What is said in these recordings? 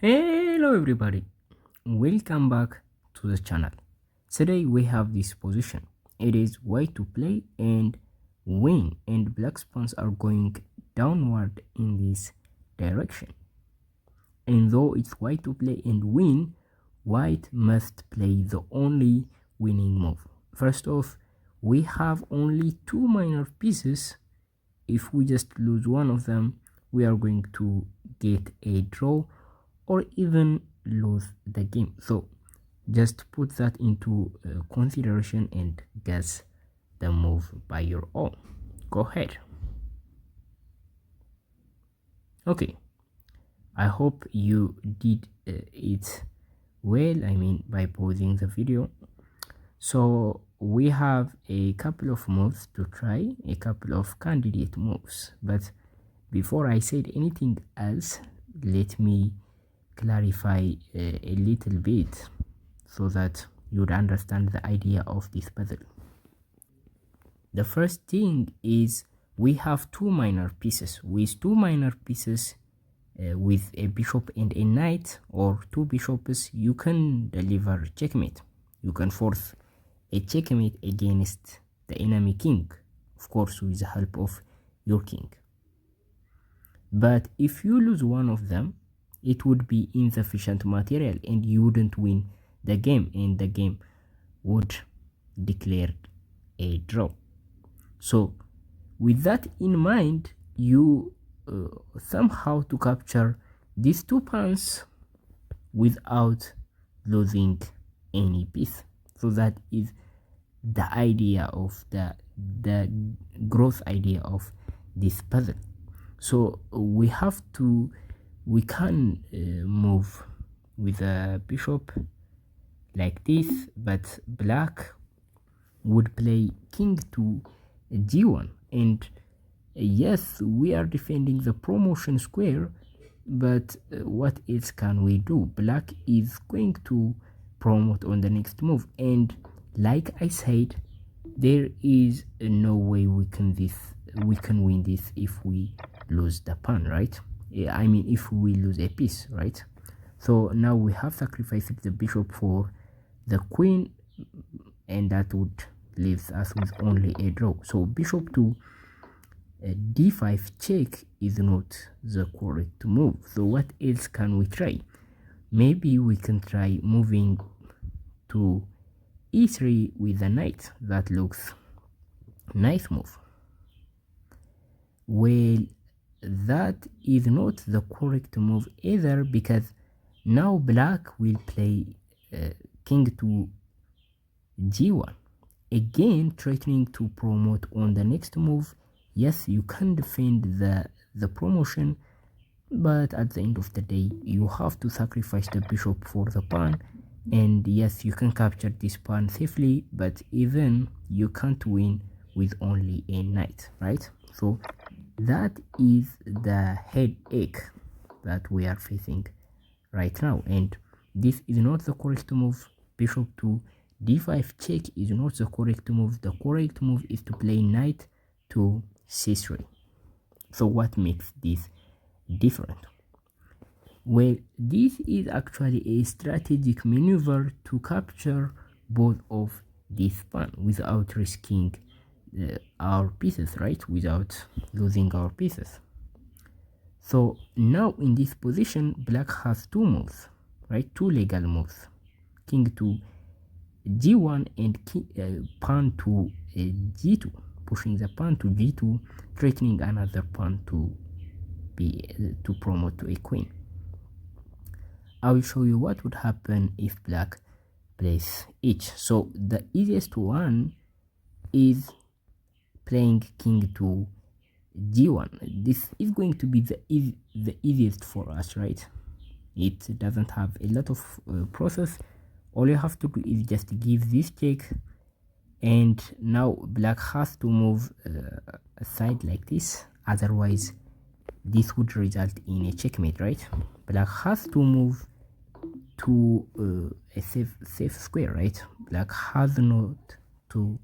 Hello everybody, welcome back to the channel. Today we have this position. It is white to play and win, and black pawns are going downward in this direction. And though it's white to play and win, white must play the only winning move. First off, we have only two minor pieces. If we just lose one of them, we are going to get a draw or even lose the game. So just put that into consideration and guess the move by your own. Go ahead. Okay, I hope you did it well, by pausing the video. So we have a couple of moves to try, a couple of candidate moves, but before I said anything else, let me clarify a little bit so that you'd understand the idea of this puzzle. The first thing is we have two minor pieces. With two minor pieces, with a bishop and a knight, or two bishops, you can deliver checkmate. You can force a checkmate against the enemy king, of course with the help of your king. But if you lose one of them, it would be insufficient material and you wouldn't win the game, and the game would declare a draw. So with that in mind, you somehow to capture these two pawns without losing any piece. So that is the idea of the growth idea of this puzzle. So we can move with a bishop like this, but black would play king to g1, and yes, we are defending the promotion square, but what else can we do? Black is going to promote on the next move, and like I said, there is no way we can win this if we lose the pawn, right? If we lose a piece, right? So now we have sacrificed the bishop for the queen, and that would leave us with only a draw. So bishop to d5 check is not the correct move. So what else can we try? Maybe we can try moving to e3 with a knight. That looks nice move. Well, that is not the correct move either, because now black will play king to g1, again threatening to promote on the next move. Yes, you can defend the promotion, but at the end of the day you have to sacrifice the bishop for the pawn, and yes, you can capture this pawn safely, but even you can't win with only a knight, right? So that is the headache that we are facing right now, and this is not the correct move. Bishop to d5 check is not the correct move. The correct move is to play knight to c3. So what makes this different? Well, this is actually a strategic maneuver to capture both of these pawns without risking our pieces, right? Without losing our pieces. So now in this position, black has two moves, right? Two legal moves: king to g1 and pawn to g2, pushing the pawn to g2, threatening another pawn to promote to a queen. I will show you what would happen if black plays each. So the easiest one is playing king to g1. This is going to be the easiest for us, right? It doesn't have a lot of process. All you have to do is just give this check, and now black has to move aside like this, otherwise this would result in a checkmate, right? Black has to move to a safe square, right? Black has not to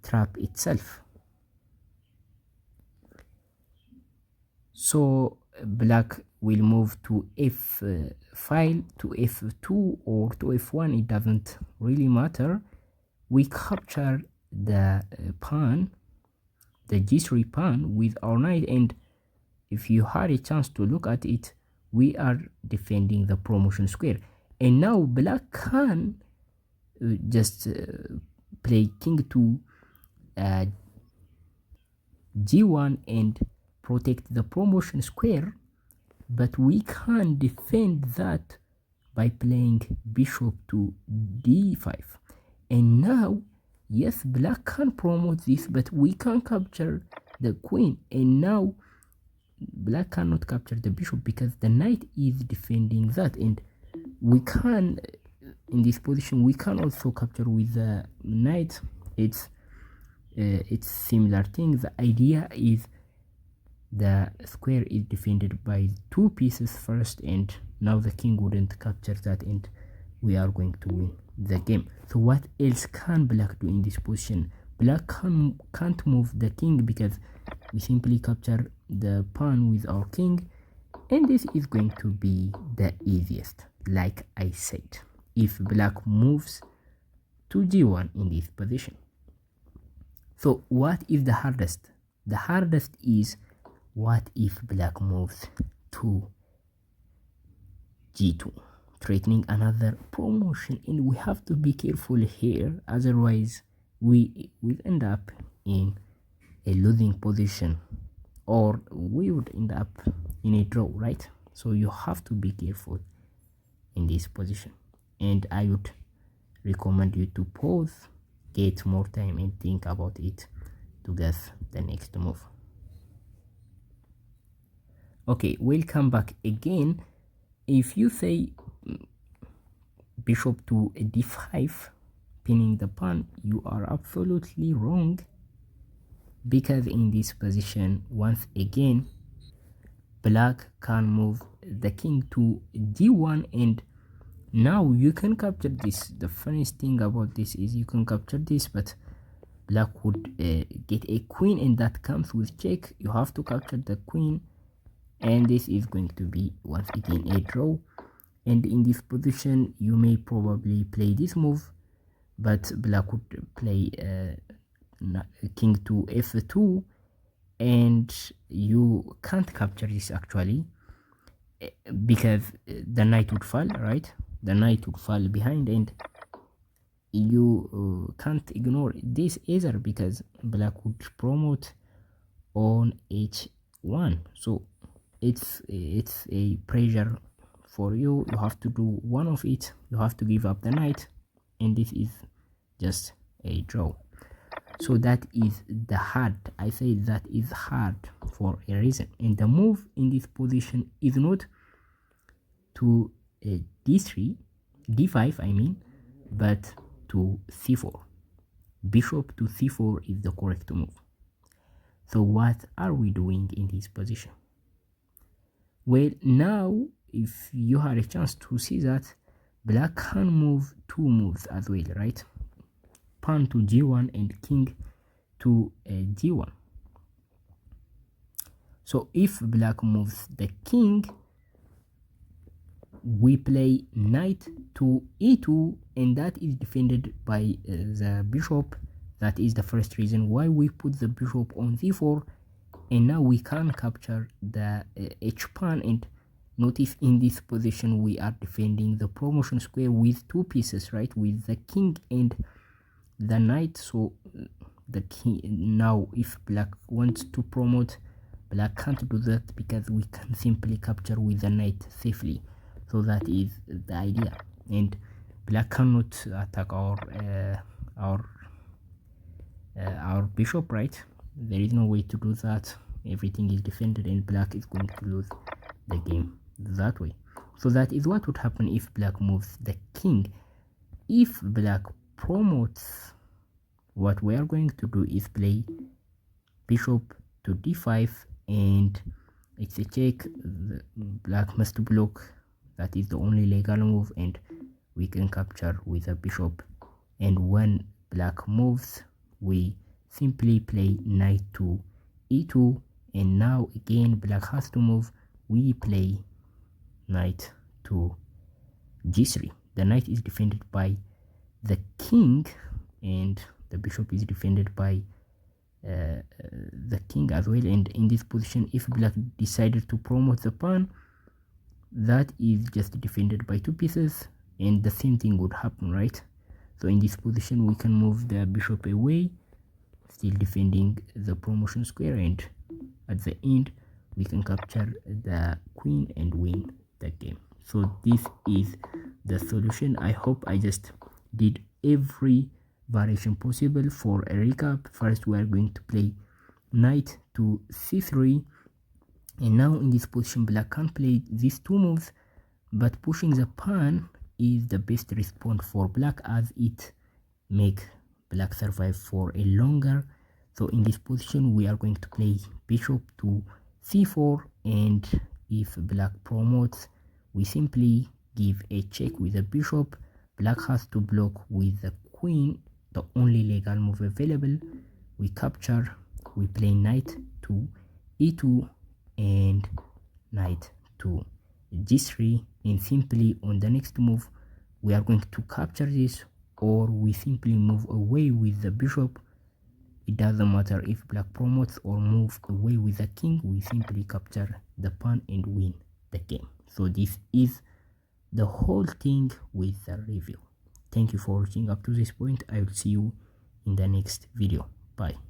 trap itself. So black will move to f5 to f2 or to f1, it doesn't really matter. We capture the pawn, the g3 pawn with our knight, and if you had a chance to look at it, we are defending the promotion square. And now black can just play king to g1 and protect the promotion square, but we can defend that by playing bishop to d5. And now, yes, black can promote this, but we can capture the queen, and now black cannot capture the bishop because the knight is defending that, and we can, in this position, we can also capture with the knight. It's similar thing. The idea is the square is defended by two pieces first, and now the king wouldn't capture that, and we are going to win the game. So what else can black do in this position? Black can't move the king because we simply capture the pawn with our king, and this is going to be the easiest, like I said, if black moves to g1 in this position. So what is the hardest? The hardest is what if black moves to g2, threatening another promotion, and we have to be careful here, otherwise we will end up in a losing position, or we would end up in a draw, right? So you have to be careful in this position, and I would recommend you to pause, get more time, and think about it to guess the next move. Okay, welcome back again. If you say bishop to d5, pinning the pawn, you are absolutely wrong, because in this position, once again, black can move the king to d1, and now you can capture this. The funniest thing about this is you can capture this, but black would get a queen, and that comes with check. You have to capture the queen, and this is going to be once again a draw. And in this position, you may probably play this move, but black would play king to f2, and you can't capture this actually, because the knight would fall, right? The knight would fall behind, and you can't ignore this either, because black would promote on h1. So it's a pressure for you. You have to do one of it. You have to give up the knight, and this is just a draw. So that is the hard. I say that is hard for a reason, and the move in this position is not to d3, d5 I mean, but to c4. Bishop to c4 is the correct move. So what are we doing in this position? Well, now if you had a chance to see that, black can move two moves as well, right? Pawn to g1 and king to g1. So if black moves the king, we play knight to e2, and that is defended by the bishop. That is the first reason why we put the bishop on c4, and now we can capture the h pawn. And notice in this position we are defending the promotion square with two pieces, right, with the king and the knight. So the king, now if black wants to promote, black can't do that because we can simply capture with the knight safely. So that is the idea, and black cannot attack our bishop, right? There is no way to do that. Everything is defended, and black is going to lose the game that way. So that is what would happen if black moves the king. If black promotes, what we are going to do is play bishop to d5, and it's a check. Black must block. That is the only legal move, and we can capture with a bishop. And when black moves, we simply play knight to e2, and now again black has to move we play knight to g3. The knight is defended by the king, and the bishop is defended by the king as well. And in this position, if black decided to promote the pawn, that is just defended by two pieces, and the same thing would happen, right? So in this position, we can move the bishop away, still defending the promotion square, and at the end we can capture the queen and win the game. So this is the solution. I hope I just did every variation possible. For a recap, first we are going to play knight to c3, and now in this position black can play these two moves, but pushing the pawn is the best response for black, as it make black survive for a longer. So in this position we are going to play bishop to c4, and if black promotes, we simply give a check with the bishop. Black has to block with the queen, the only legal move available. We capture, we play knight to e2 and knight to g3, and simply on the next move we are going to capture this, or we simply move away with the bishop. It doesn't matter if black promotes or move away with the king, we simply capture the pawn and win the game. So this is the whole thing with the review. Thank you for watching up to this point. I will see you in the next video. Bye.